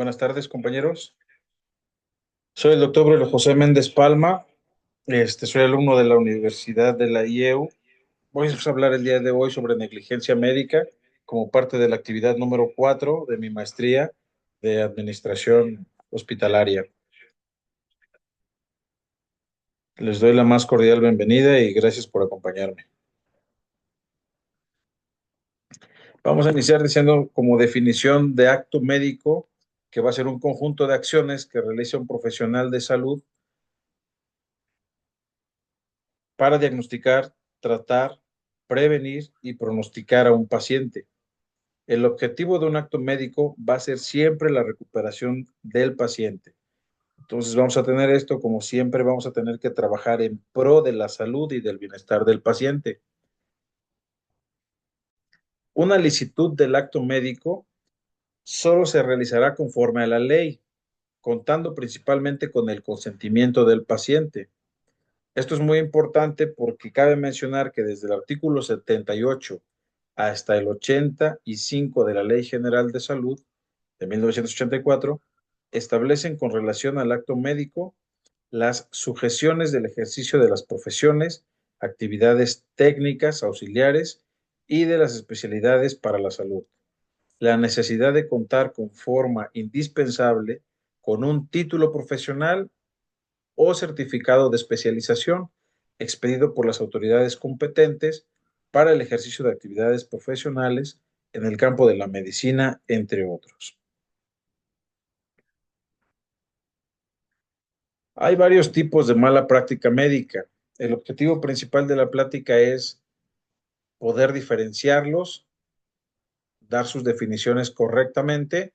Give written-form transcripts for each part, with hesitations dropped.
Buenas tardes, compañeros. Soy el doctor Braulio José Méndez Palma. Soy alumno de la Universidad de la IEU. Voy a hablar el día de hoy sobre negligencia médica como parte de la actividad número 4 de mi maestría de administración hospitalaria. Les doy la más cordial bienvenida y gracias por acompañarme. Vamos a iniciar diciendo como definición de acto médico, que va a ser un conjunto de acciones que realiza un profesional de salud para diagnosticar, tratar, prevenir y pronosticar a un paciente. El objetivo de un acto médico va a ser siempre la recuperación del paciente. Entonces vamos a tener esto, como siempre vamos a tener que trabajar en pro de la salud y del bienestar del paciente. Una licitud del acto médico solo se realizará conforme a la ley, contando principalmente con el consentimiento del paciente. Esto es muy importante porque cabe mencionar que desde el artículo 78 hasta el 85 de la Ley General de Salud de 1984 establecen con relación al acto médico las sujeciones del ejercicio de las profesiones, actividades técnicas auxiliares y de las especialidades para la salud. La necesidad de contar con forma indispensable con un título profesional o certificado de especialización expedido por las autoridades competentes para el ejercicio de actividades profesionales en el campo de la medicina, entre otros. Hay varios tipos de mala práctica médica. El objetivo principal de la plática es poder diferenciarlos, dar sus definiciones correctamente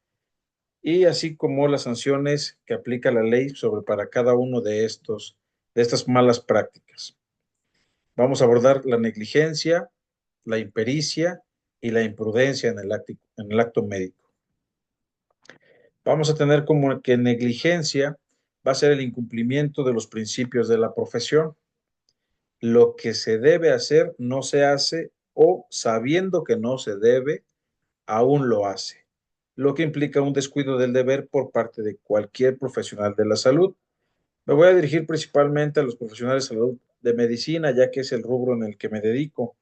y así como las sanciones que aplica la ley sobre para cada uno de estas malas prácticas. Vamos a abordar la negligencia, la impericia y la imprudencia en el acto médico. Vamos a tener como que negligencia va a ser el incumplimiento de los principios de la profesión. Lo que se debe hacer no se hace o sabiendo que no se debe, aún lo hace, lo que implica un descuido del deber por parte de cualquier profesional de la salud. Me voy a dirigir principalmente a los profesionales de salud de medicina, ya que es el rubro en el que me dedico.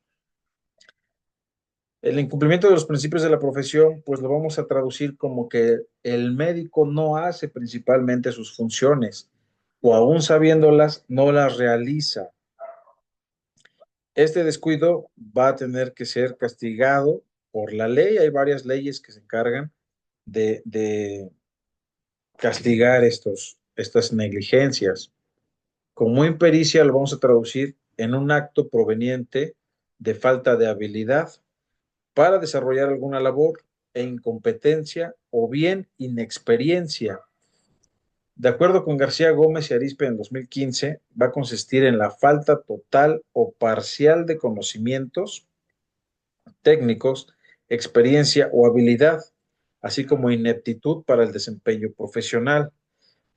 El incumplimiento de los principios de la profesión, pues lo vamos a traducir como que el médico no hace principalmente sus funciones o aún sabiéndolas, no las realiza. Este descuido va a tener que ser castigado por la ley. Hay varias leyes que se encargan de castigar estas negligencias. Como impericia lo vamos a traducir en un acto proveniente de falta de habilidad para desarrollar alguna labor e incompetencia o bien inexperiencia. De acuerdo con García Gómez y Arizpe en 2015, va a consistir en la falta total o parcial de conocimientos técnicos, experiencia o habilidad, así como ineptitud para el desempeño profesional.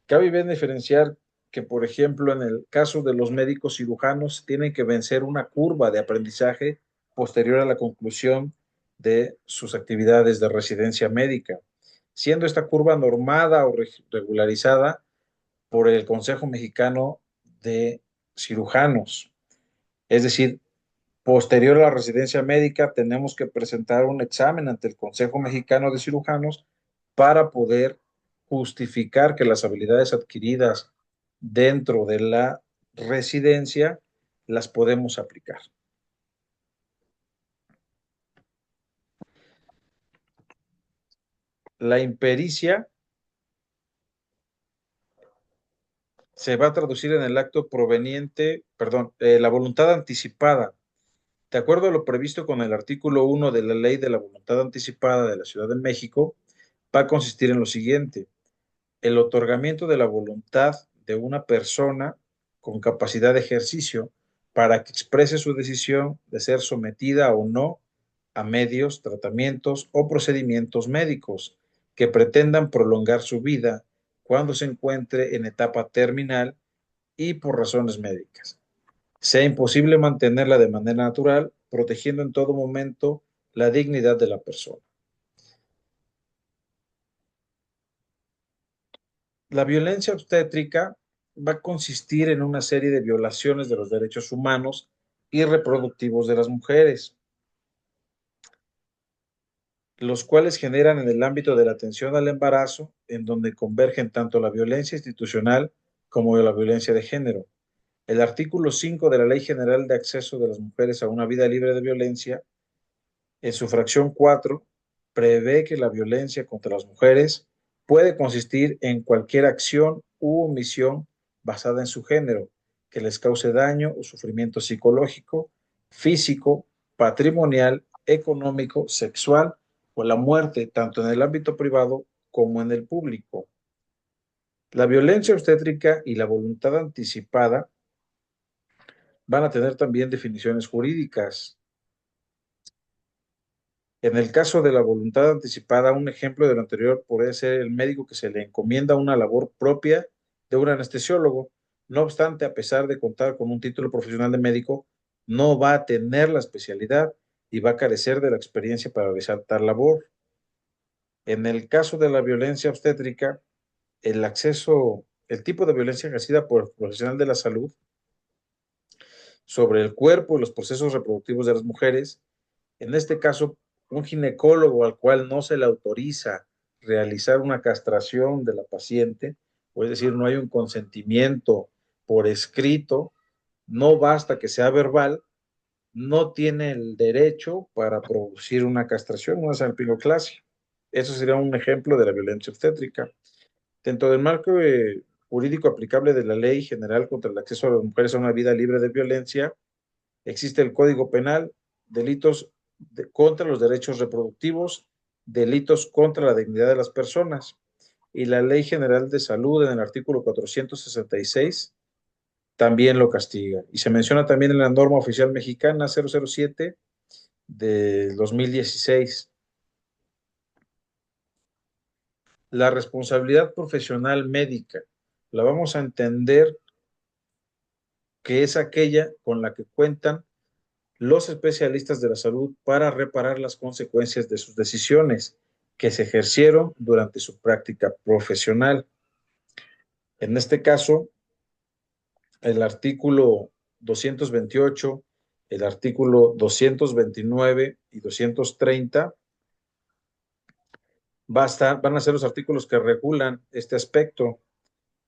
Cabe bien diferenciar que, por ejemplo, en el caso de los médicos cirujanos, tienen que vencer una curva de aprendizaje posterior a la conclusión de sus actividades de residencia médica, siendo esta curva normada o regularizada por el Consejo Mexicano de Cirujanos. Es decir, posterior a la residencia médica, tenemos que presentar un examen ante el Consejo Mexicano de Cirujanos para poder justificar que las habilidades adquiridas dentro de la residencia las podemos aplicar. La impericia se va a traducir en el acto proveniente, perdón, la voluntad anticipada. De acuerdo a lo previsto con el artículo 1 de la Ley de la Voluntad Anticipada de la Ciudad de México, va a consistir en lo siguiente: el otorgamiento de la voluntad de una persona con capacidad de ejercicio para que exprese su decisión de ser sometida o no a medios, tratamientos o procedimientos médicos que pretendan prolongar su vida cuando se encuentre en etapa terminal y por razones médicas. Sea imposible mantenerla de manera natural, protegiendo en todo momento la dignidad de la persona. La violencia obstétrica va a consistir en una serie de violaciones de los derechos humanos y reproductivos de las mujeres, los cuales generan en el ámbito de la atención al embarazo, en donde convergen tanto la violencia institucional como la violencia de género. El artículo 5 de la Ley General de Acceso de las Mujeres a una Vida Libre de Violencia, en su fracción 4, prevé que la violencia contra las mujeres puede consistir en cualquier acción u omisión basada en su género que les cause daño o sufrimiento psicológico, físico, patrimonial, económico, sexual o la muerte, tanto en el ámbito privado como en el público. La violencia obstétrica y la voluntad anticipada van a tener también definiciones jurídicas. En el caso de la voluntad anticipada, un ejemplo de lo anterior podría ser el médico que se le encomienda una labor propia de un anestesiólogo. No obstante, a pesar de contar con un título profesional de médico, no va a tener la especialidad y va a carecer de la experiencia para realizar tal labor. En el caso de la violencia obstétrica, el tipo de violencia ejercida por el profesional de la salud sobre el cuerpo y los procesos reproductivos de las mujeres. En este caso, un ginecólogo al cual no se le autoriza realizar una castración de la paciente, o es decir, no hay un consentimiento por escrito, no basta que sea verbal, no tiene el derecho para producir una castración, una salpingoclasia. Eso sería un ejemplo de la violencia obstétrica. Dentro del marco jurídico aplicable de la Ley General contra el Acceso a las Mujeres a una Vida Libre de Violencia, existe el Código Penal, delitos contra los derechos reproductivos, delitos contra la dignidad de las personas. Y la Ley General de Salud en el artículo 466 también lo castiga. Y se menciona también en la norma oficial mexicana 007 de 2016. La responsabilidad profesional médica la vamos a entender que es aquella con la que cuentan los especialistas de la salud para reparar las consecuencias de sus decisiones que se ejercieron durante su práctica profesional. En este caso, el artículo 228, el artículo 229 y 230 van a ser los artículos que regulan este aspecto.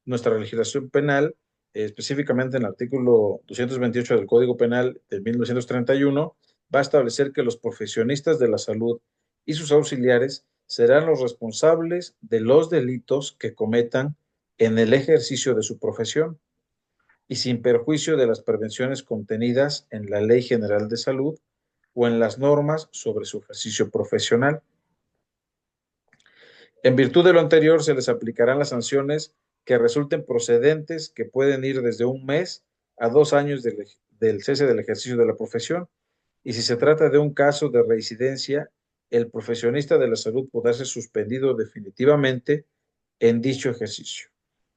Nuestra legislación penal, específicamente en el artículo 228 del Código Penal de 1931, va a establecer que los profesionistas de la salud y sus auxiliares serán los responsables de los delitos que cometan en el ejercicio de su profesión y sin perjuicio de las prevenciones contenidas en la Ley General de Salud o en las normas sobre su ejercicio profesional. En virtud de lo anterior, se les aplicarán las sanciones que resulten procedentes, que pueden ir desde 1 mes a 2 años del cese del ejercicio de la profesión. Y si se trata de un caso de reincidencia, el profesionista de la salud podrá ser suspendido definitivamente en dicho ejercicio.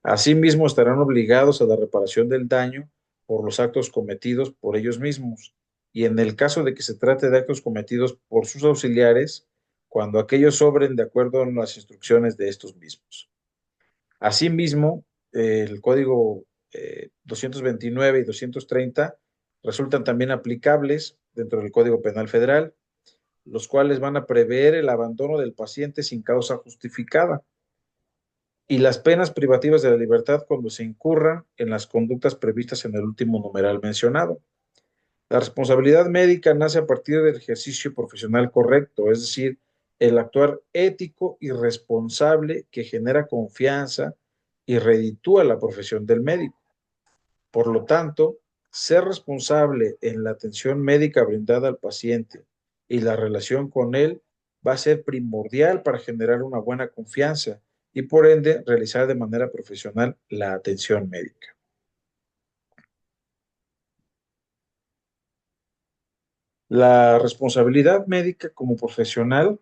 Asimismo, estarán obligados a la reparación del daño por los actos cometidos por ellos mismos. Y en el caso de que se trate de actos cometidos por sus auxiliares, cuando aquellos sobren de acuerdo con las instrucciones de estos mismos. Asimismo, el Código 229 y 230 resultan también aplicables dentro del Código Penal Federal, los cuales van a prever el abandono del paciente sin causa justificada y las penas privativas de la libertad cuando se incurran en las conductas previstas en el último numeral mencionado. La responsabilidad médica nace a partir del ejercicio profesional correcto, es decir, el actuar ético y responsable que genera confianza y reditúa la profesión del médico. Por lo tanto, ser responsable en la atención médica brindada al paciente y la relación con él va a ser primordial para generar una buena confianza y por ende realizar de manera profesional la atención médica. La responsabilidad médica como profesional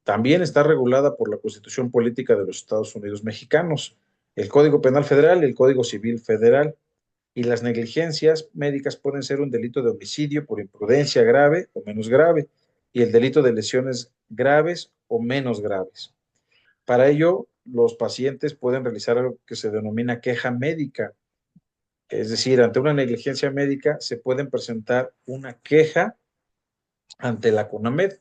también está regulada por la Constitución Política de los Estados Unidos Mexicanos, el Código Penal Federal y el Código Civil Federal. Y las negligencias médicas pueden ser un delito de homicidio por imprudencia grave o menos grave, y el delito de lesiones graves o menos graves. Para ello, los pacientes pueden realizar algo que se denomina queja médica. Es decir, ante una negligencia médica se pueden presentar una queja ante la CONAMED.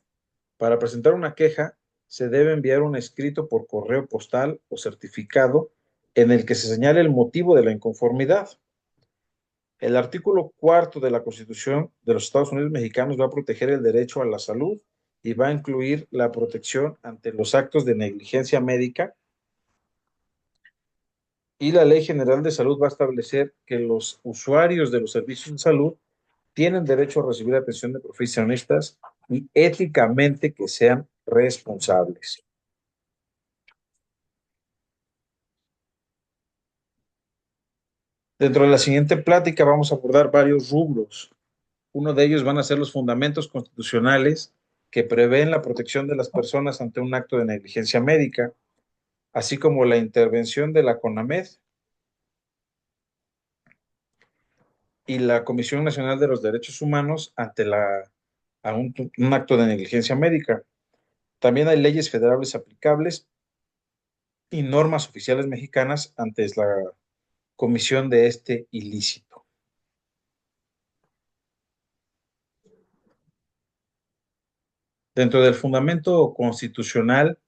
Para presentar una queja, se debe enviar un escrito por correo postal o certificado en el que se señale el motivo de la inconformidad. El artículo cuarto de la Constitución de los Estados Unidos mexicanos va a proteger el derecho a la salud y va a incluir la protección ante los actos de negligencia médica, y la Ley General de Salud va a establecer que los usuarios de los servicios de salud tienen derecho a recibir atención de profesionistas y éticamente que sean responsables. Dentro de la siguiente plática vamos a abordar varios rubros. Uno de ellos van a ser los fundamentos constitucionales que prevén la protección de las personas ante un acto de negligencia médica, así como la intervención de la CONAMED y la Comisión Nacional de los Derechos Humanos ante un acto de negligencia médica. También hay leyes federales aplicables y normas oficiales mexicanas ante la comisión de este ilícito. Dentro del fundamento constitucional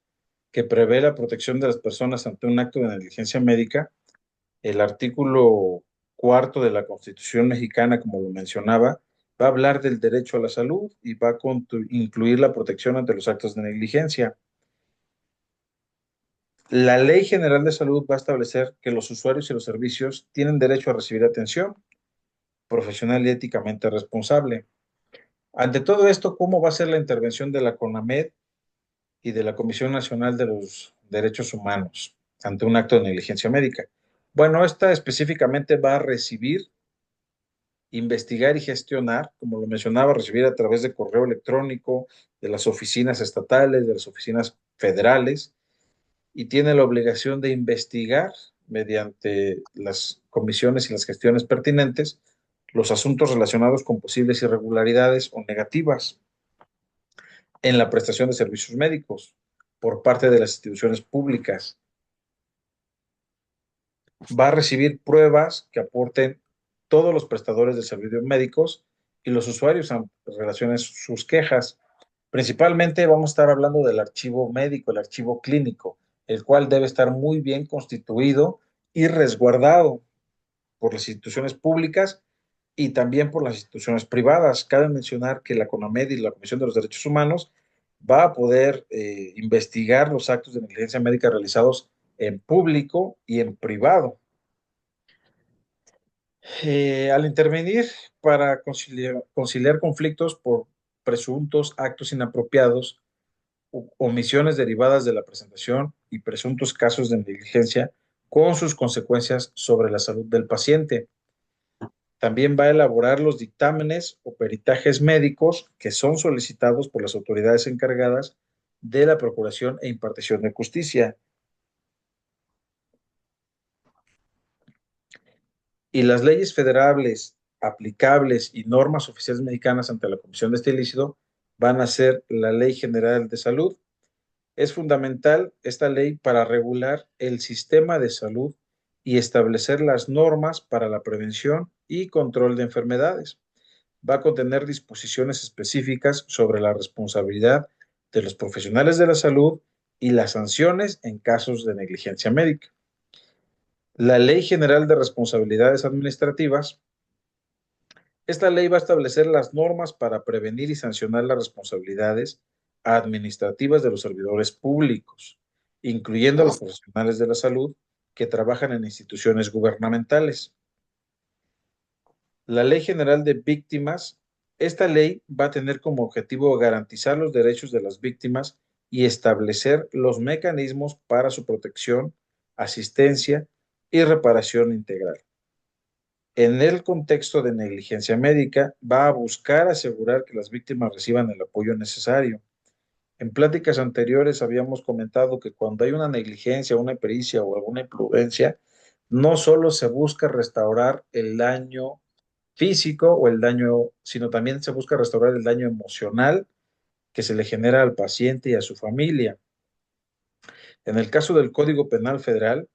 que prevé la protección de las personas ante un acto de negligencia médica, el artículo cuarto de la Constitución mexicana, como lo mencionaba, va a hablar del derecho a la salud y va a incluir la protección ante los actos de negligencia. La Ley General de Salud va a establecer que los usuarios y los servicios tienen derecho a recibir atención profesional y éticamente responsable. Ante todo esto, ¿cómo va a ser la intervención de la CONAMED y de la Comisión Nacional de los Derechos Humanos ante un acto de negligencia médica? Bueno, esta específicamente va a recibir, investigar y gestionar, como lo mencionaba, recibir a través de correo electrónico de las oficinas estatales, de las oficinas federales, y tiene la obligación de investigar mediante las comisiones y las gestiones pertinentes los asuntos relacionados con posibles irregularidades o negativas en la prestación de servicios médicos por parte de las instituciones públicas. Va a recibir pruebas que aporten todos los prestadores de servicios médicos y los usuarios en relación a sus quejas. Principalmente vamos a estar hablando del archivo médico, el archivo clínico, el cual debe estar muy bien constituido y resguardado por las instituciones públicas y también por las instituciones privadas. Cabe mencionar que la CONAMED y la Comisión de los Derechos Humanos va a poder investigar los actos de negligencia médica realizados en público y en privado. Al intervenir para conciliar conflictos por presuntos actos inapropiados, omisiones derivadas de la presentación y presuntos casos de negligencia con sus consecuencias sobre la salud del paciente. También va a elaborar los dictámenes o peritajes médicos que son solicitados por las autoridades encargadas de la procuración e impartición de justicia. Y las leyes federales aplicables y normas oficiales mexicanas ante la comisión de este ilícito van a ser la Ley General de Salud. Es fundamental esta ley para regular el sistema de salud y establecer las normas para la prevención y control de enfermedades. Va a contener disposiciones específicas sobre la responsabilidad de los profesionales de la salud y las sanciones en casos de negligencia médica. La Ley General de Responsabilidades Administrativas. Esta ley va a establecer las normas para prevenir y sancionar las responsabilidades administrativas de los servidores públicos, incluyendo a los profesionales de la salud que trabajan en instituciones gubernamentales. La Ley General de Víctimas. Esta ley va a tener como objetivo garantizar los derechos de las víctimas y establecer los mecanismos para su protección, asistencia y reparación integral. En el contexto de negligencia médica, va a buscar asegurar que las víctimas reciban el apoyo necesario. En pláticas anteriores habíamos comentado que cuando hay una negligencia, una pericia o alguna imprudencia, no solo se busca restaurar el daño físico o el daño, sino también se busca restaurar el daño emocional que se le genera al paciente y a su familia. En el caso del Código Penal Federal,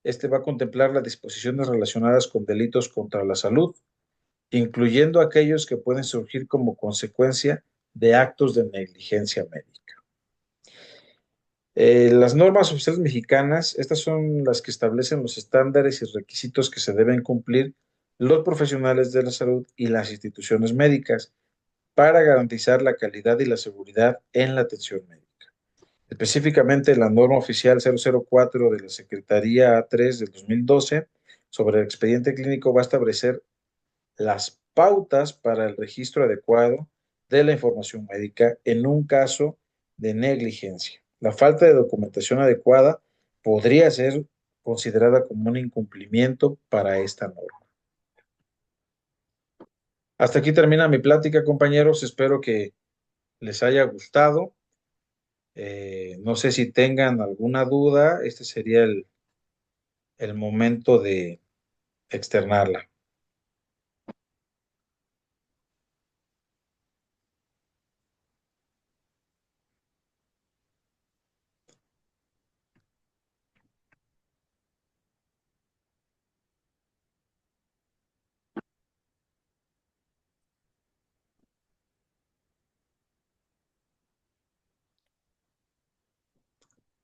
este va a contemplar las disposiciones relacionadas con delitos contra la salud, incluyendo aquellos que pueden surgir como consecuencia de actos de negligencia médica. Las normas oficiales mexicanas, estas son las que establecen los estándares y requisitos que se deben cumplir los profesionales de la salud y las instituciones médicas para garantizar la calidad y la seguridad en la atención médica. Específicamente, la norma oficial 004 de la Secretaría A3 del 2012 sobre el expediente clínico va a establecer las pautas para el registro adecuado de la información médica en un caso de negligencia. La falta de documentación adecuada podría ser considerada como un incumplimiento para esta norma. Hasta aquí termina mi plática, compañeros. Espero que les haya gustado. No sé si tengan alguna duda. Este sería el momento de externarla.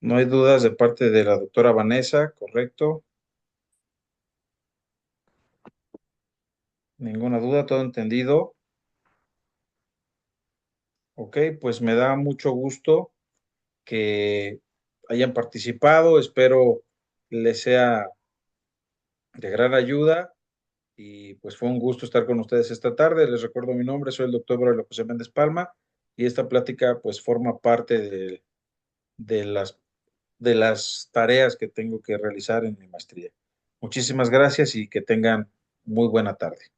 No hay dudas de parte de la doctora Vanessa, ¿correcto? Ninguna duda, todo entendido. Ok, pues me da mucho gusto que hayan participado. Espero les sea de gran ayuda y pues fue un gusto estar con ustedes esta tarde. Les recuerdo mi nombre, soy el doctor Braulio José Méndez Palma y esta plática pues forma parte de de las tareas que tengo que realizar en mi maestría. Muchísimas gracias y que tengan muy buena tarde.